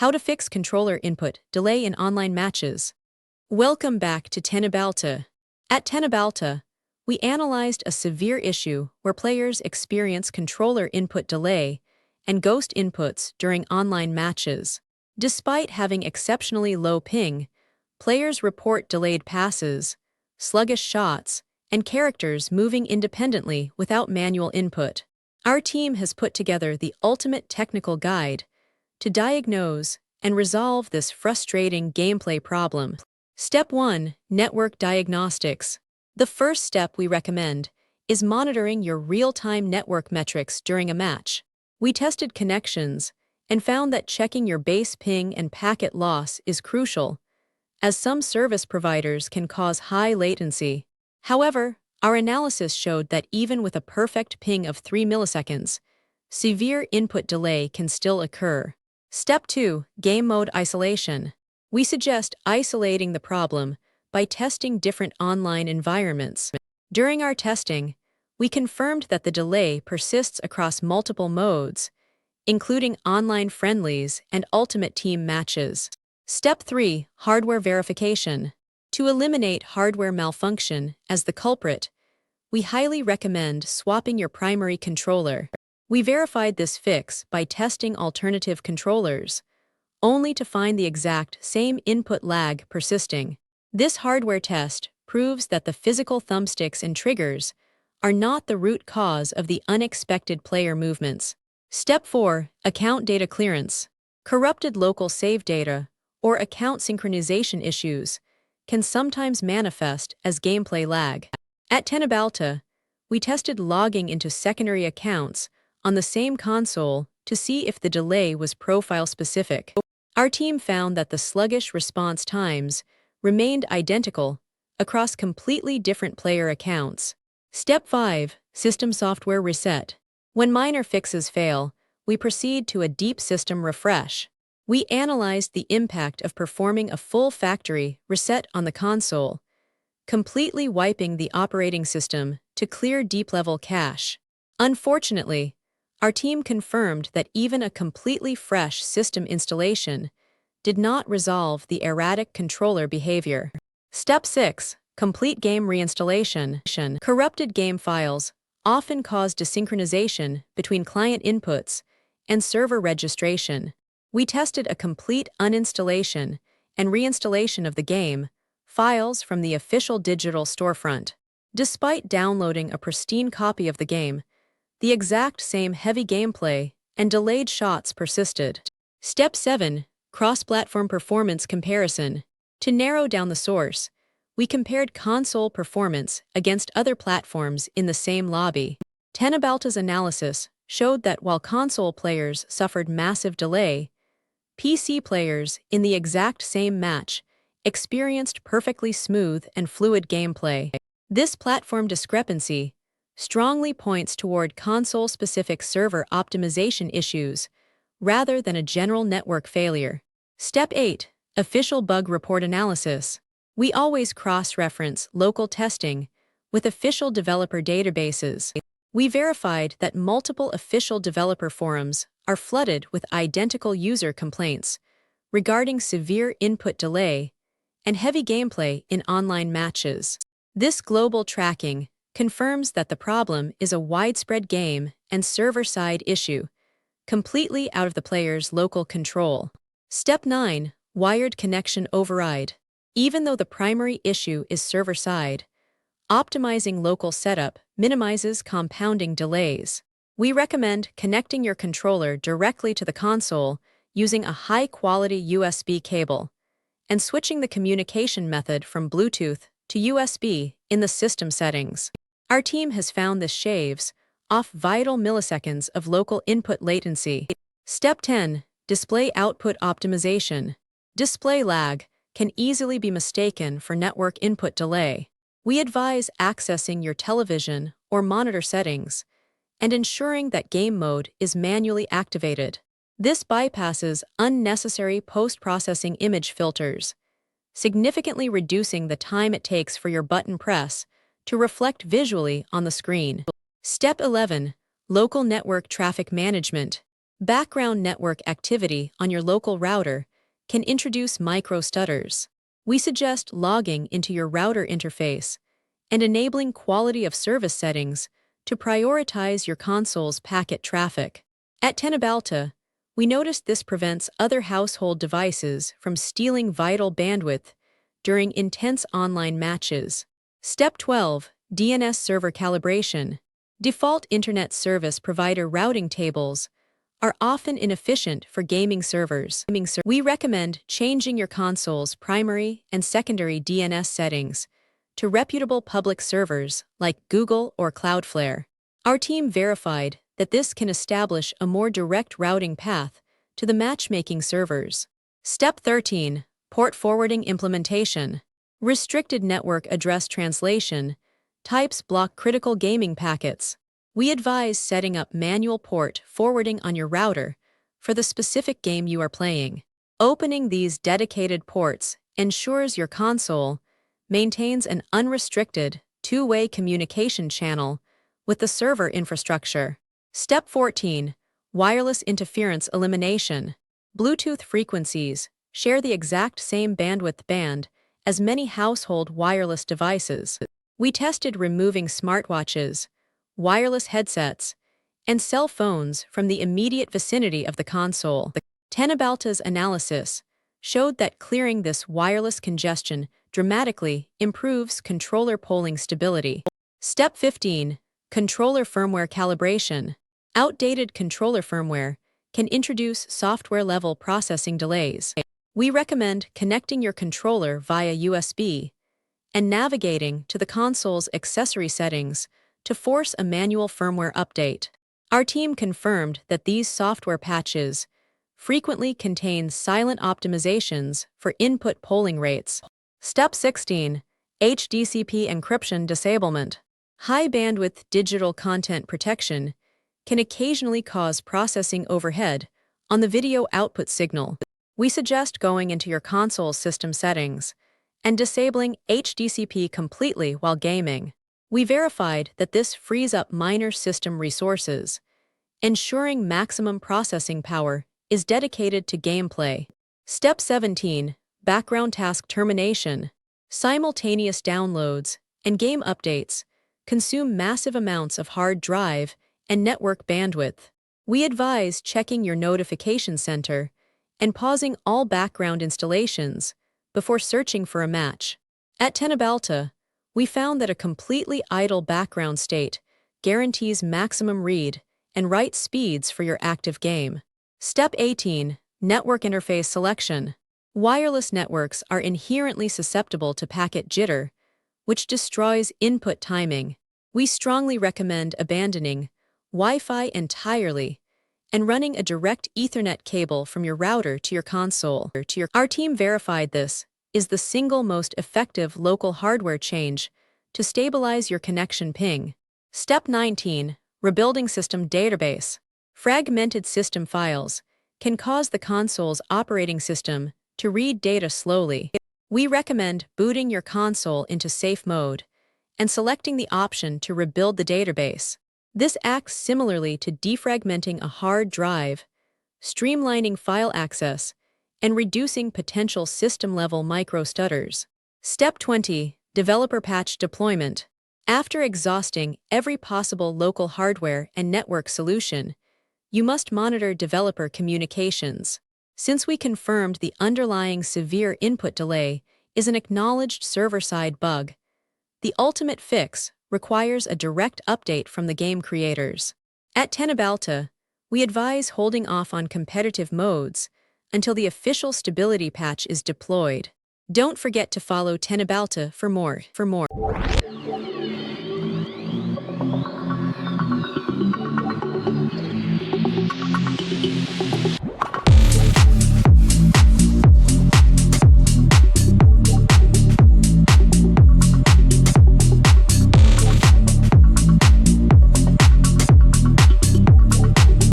How to fix controller input delay in online matches. Welcome back to Teknobalta. At Teknobalta, we analyzed a severe issue where players experience controller input delay and ghost inputs during online matches. Despite having exceptionally low ping, players report delayed passes, sluggish shots, and characters moving independently without manual input. Our team has put together the ultimate technical guide to diagnose and resolve this frustrating gameplay problem. Step 1. Network Diagnostics. The first step we recommend is monitoring your real-time network metrics during a match. We tested connections and found that checking your base ping and packet loss is crucial, as some service providers can cause high latency. However, our analysis showed that even with a perfect ping of 3 milliseconds, severe input delay can still occur. Step 2. Game mode isolation. We suggest isolating the problem by testing different online environments. During our testing, we confirmed that the delay persists across multiple modes, including online friendlies and ultimate team matches. Step 3. Hardware verification. To eliminate hardware malfunction as the culprit, we highly recommend swapping your primary controller. We verified this fix by testing alternative controllers, only to find the exact same input lag persisting. This hardware test proves that the physical thumbsticks and triggers are not the root cause of the unexpected player movements. Step 4. Account data clearance. Corrupted local save data or account synchronization issues can sometimes manifest as gameplay lag. At Teknobalta, we tested logging into secondary accounts on the same console to see if the delay was profile-specific. Our team found that the sluggish response times remained identical across completely different player accounts. Step 5. System software reset. When minor fixes fail, we proceed to a deep system refresh. We analyzed the impact of performing a full factory reset on the console, completely wiping the operating system to clear deep-level cache. Unfortunately, our team confirmed that even a completely fresh system installation did not resolve the erratic controller behavior. Step 6. Complete game reinstallation. Corrupted game files often cause desynchronization between client inputs and server registration. We tested a complete uninstallation and reinstallation of the game files from the official digital storefront. Despite downloading a pristine copy of the game, the exact same heavy gameplay and delayed shots persisted. Step 7. Cross-platform performance comparison. To narrow down the source, we compared console performance against other platforms in the same lobby. Teknobalta's analysis showed that while console players suffered massive delay, PC players in the exact same match experienced perfectly smooth and fluid gameplay. This platform discrepancy strongly points toward console-specific server optimization issues rather than a general network failure. Step 8. Official bug report analysis. We always cross-reference local testing with official developer databases. We verified that multiple official developer forums are flooded with identical user complaints regarding severe input delay and heavy gameplay in online matches. This global tracking confirms that the problem is a widespread game and server-side issue, completely out of the player's local control. Step 9. Wired connection override. Even though the primary issue is server-side, optimizing local setup minimizes compounding delays. We recommend connecting your controller directly to the console using a high-quality USB cable and switching the communication method from Bluetooth to USB in the system settings. Our team has found this shaves off vital milliseconds of local input latency. Step 10. Display output optimization. Display lag can easily be mistaken for network input delay. We advise accessing your television or monitor settings and ensuring that game mode is manually activated. This bypasses unnecessary post-processing image filters, significantly reducing the time it takes for your button press to reflect visually on the screen. Step 11. Local network traffic management. Background network activity on your local router can introduce micro-stutters. We suggest logging into your router interface and enabling quality of service settings to prioritize your console's packet traffic. At Teknobalta, we noticed this prevents other household devices from stealing vital bandwidth during intense online matches. Step 12. DNS server calibration. Default Internet Service Provider routing tables are often inefficient for gaming servers. We recommend changing your console's primary and secondary DNS settings to reputable public servers like Google or Cloudflare. Our team verified that this can establish a more direct routing path to the matchmaking servers. Step 13. Port forwarding implementation. Restricted network address translation types block critical gaming packets. We advise setting up manual port forwarding on your router for the specific game you are playing. Opening these dedicated ports ensures your console maintains an unrestricted, two-way communication channel with the server infrastructure. Step 14. Wireless interference elimination. Bluetooth frequencies share the exact same bandwidth band as many household wireless devices. We tested removing smartwatches, wireless headsets, and cell phones from the immediate vicinity of the console. Teknobalta's analysis showed that clearing this wireless congestion dramatically improves controller polling stability. Step 15. Controller firmware calibration. Outdated controller firmware can introduce software-level processing delays. We recommend connecting your controller via USB and navigating to the console's accessory settings to force a manual firmware update. Our team confirmed that these software patches frequently contain silent optimizations for input polling rates. Step 16. HDCP encryption disablement. High-bandwidth digital content protection can occasionally cause processing overhead on the video output signal. We suggest going into your console's system settings and disabling HDCP completely while gaming. We verified that this frees up minor system resources, ensuring maximum processing power is dedicated to gameplay. Step 17. Background task termination. Simultaneous downloads and game updates consume massive amounts of hard drive and network bandwidth. We advise checking your notification center and pausing all background installations before searching for a match. At Teknobalta, we found that a completely idle background state guarantees maximum read and write speeds for your active game. Step 18. Network interface selection. Wireless networks are inherently susceptible to packet jitter, which destroys input timing. We strongly recommend abandoning Wi-Fi entirely and running a direct Ethernet cable from your router to your console. Our team verified this is the single most effective local hardware change to stabilize your connection ping. Step 19. Rebuilding system database. Fragmented system files can cause the console's operating system to read data slowly. We recommend booting your console into safe mode and selecting the option to rebuild the database. This acts similarly to defragmenting a hard drive, streamlining file access, and reducing potential system-level micro-stutters. Step 20. Developer patch deployment. After exhausting every possible local hardware and network solution, you must monitor developer communications. Since we confirmed the underlying severe input delay is an acknowledged server-side bug, the ultimate fix requires a direct update from the game creators. At Teknobalta, we advise holding off on competitive modes until the official stability patch is deployed. Don't forget to follow Teknobalta for more.